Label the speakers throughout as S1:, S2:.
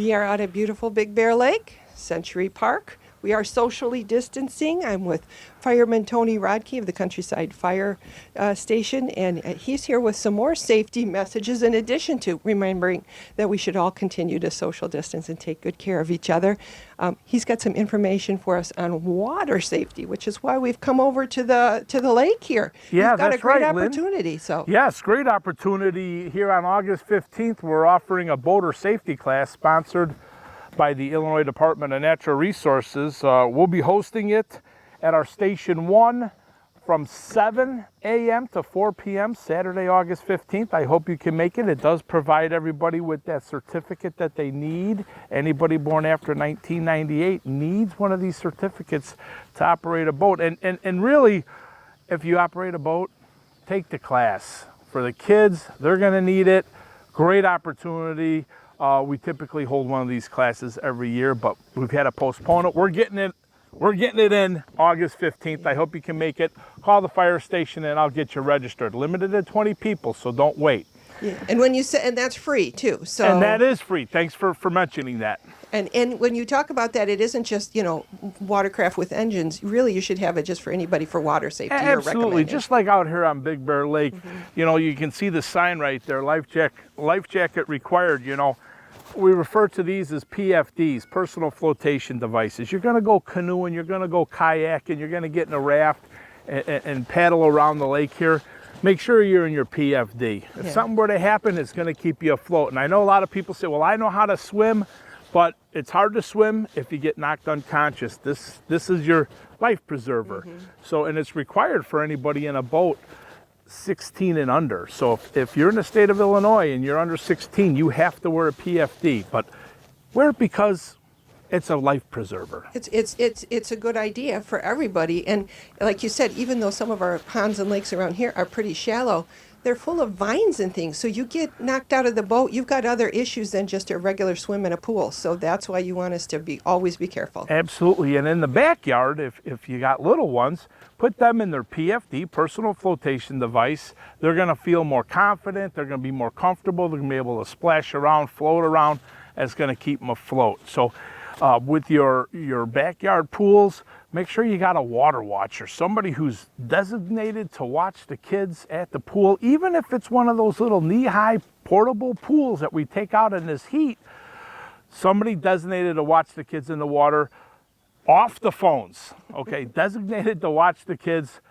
S1: We are out at beautiful Big Bear Lake, Century Park. We are socially distancing. I'm with Fireman Tony Rodkey of the Countryside Fire Station, and he's here with some more safety messages in addition to remembering that we should all continue to social distance and take good care of each other. He's got some information for us on water safety, which is why we've come over to the lake here.
S2: Yeah,
S1: You've got
S2: that's
S1: a great
S2: right, Lynn.
S1: opportunity. So
S2: yes, great opportunity. Here on August 15th, we're offering a boater safety class sponsored by the Illinois Department of Natural Resources. We'll be hosting it at our Station 1 from 7 a.m. to 4 p.m. Saturday, August 15th. I hope you can make it. It does provide everybody with that certificate that they need. Anybody born after 1998 needs one of these certificates to operate a boat. And really, if you operate a boat, take the class. For the kids, they're going to need it. Great opportunity. We typically hold one of these classes every year, but we've had to postpone it. We're getting it in August 15th. I hope you can make it. Call the fire station and I'll get you registered. Limited to 20 people, so don't wait.
S1: yeah. And when you say, and that's free too. So
S2: And that is free. Thanks for mentioning that.
S1: And when you talk about that, it isn't just, watercraft with engines. Really, you should have it just for anybody for water safety.
S2: Absolutely. Just like out here on Big Bear Lake, you can see the sign right there, life jacket required, We refer to these as PFDs, personal flotation devices. You're going to go canoeing, you're going to go kayaking, you're going to get in a raft and paddle around the lake here. Make sure you're in your PFD. If something were to happen, it's going to keep you afloat. And I know a lot of people say, well, I know how to swim, but it's hard to swim if you get knocked unconscious. This is your life preserver. So, and it's required for anybody in a boat 16 and under. So if you're in the state of Illinois and you're under 16, you have to wear a PFD, but wear it because it's a life preserver.
S1: It's a good idea for everybody. And like you said, even though some of our ponds and lakes around here are pretty shallow, they're full of vines and things. So you get knocked out of the boat, you've got other issues than just a regular swim in a pool. So that's why you want us to always be careful.
S2: Absolutely. And in the backyard, if you got little ones, put them in their PFD, personal flotation device. They're going to feel more confident. They're going to be more comfortable. They're going to be able to splash around, float around. And it's going to keep them afloat. So with your backyard pools, make sure you got a water watcher, somebody who's designated to watch the kids at the pool, even if it's one of those little knee-high portable pools that we take out in this heat. Somebody designated to watch the kids in the water off the phones, okay? Designated to watch the kids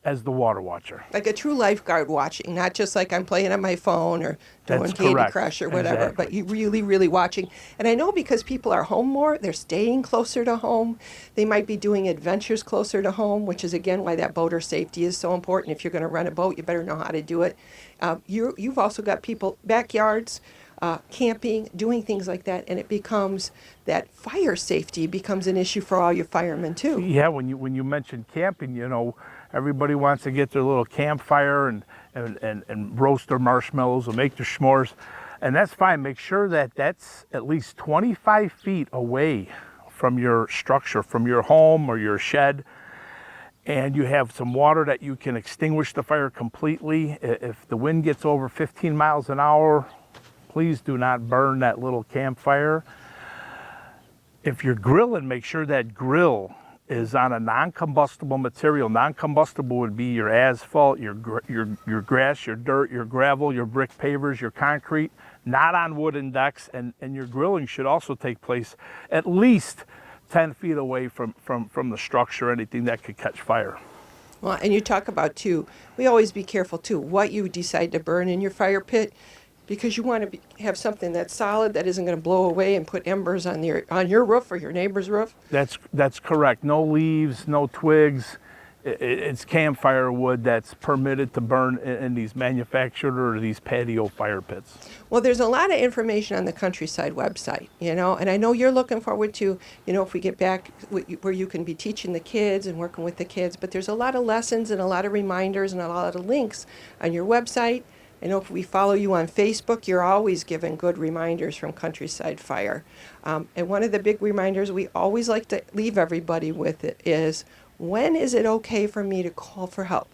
S2: as the water watcher.
S1: Like a true lifeguard watching, not just like I'm playing on my phone or doing Candy Crush or whatever,
S2: Exactly.
S1: but you really watching. And I know because people are home more, they're staying closer to home. They might be doing adventures closer to home, which is again why that boater safety is so important. If you're going to rent a boat, you better know how to do it. You've also got people, backyards, camping, doing things like that, and it becomes that fire safety becomes an issue for all your firemen too.
S2: Yeah, when you mention camping, everybody wants to get their little campfire and roast their marshmallows or make their s'mores, and that's fine. Make sure that that's at least 25 feet away from your structure, from your home or your shed, and you have some water that you can extinguish the fire completely. If the wind gets over 15 miles an hour, please do not burn that little campfire. If you're grilling, make sure that grill is on a non-combustible material. Non-combustible would be your asphalt, your grass, your dirt, your gravel, your brick pavers, your concrete, not on wooden decks. And your grilling should also take place at least 10 feet away from the structure, anything that could catch fire.
S1: Well, and you talk about too, we always be careful too, what you decide to burn in your fire pit, because you want to have something that's solid that isn't going to blow away and put embers on your roof or your neighbor's roof.
S2: That's correct. No leaves, no twigs. It's campfire wood that's permitted to burn in these manufactured or these patio fire pits.
S1: Well, there's a lot of information on the Countryside website, and I know you're looking forward to, if we get back where you can be teaching the kids and working with the kids, but there's a lot of lessons and a lot of reminders and a lot of links on your website. I know if we follow you on Facebook, you're always giving good reminders from Countryside Fire. And one of the big reminders we always like to leave everybody with is, when is it okay for me to call for help?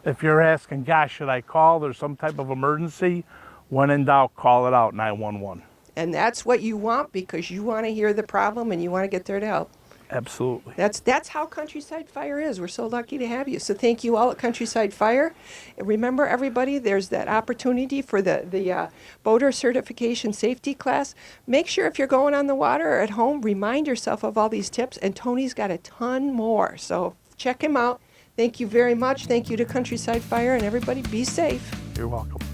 S2: If you're asking, gosh, should I call? There's some type of emergency. When in doubt, call it out, 911.
S1: And that's what you want because you want to hear the problem and you want to get there to help.
S2: Absolutely.
S1: That's how Countryside Fire is. We're so lucky to have you. So thank you all at Countryside Fire. And remember, everybody, there's that opportunity for the boater certification safety class. Make sure if you're going on the water or at home, remind yourself of all these tips. And Tony's got a ton more. So check him out. Thank you very much. Thank you to Countryside Fire. And everybody, be safe.
S2: You're welcome.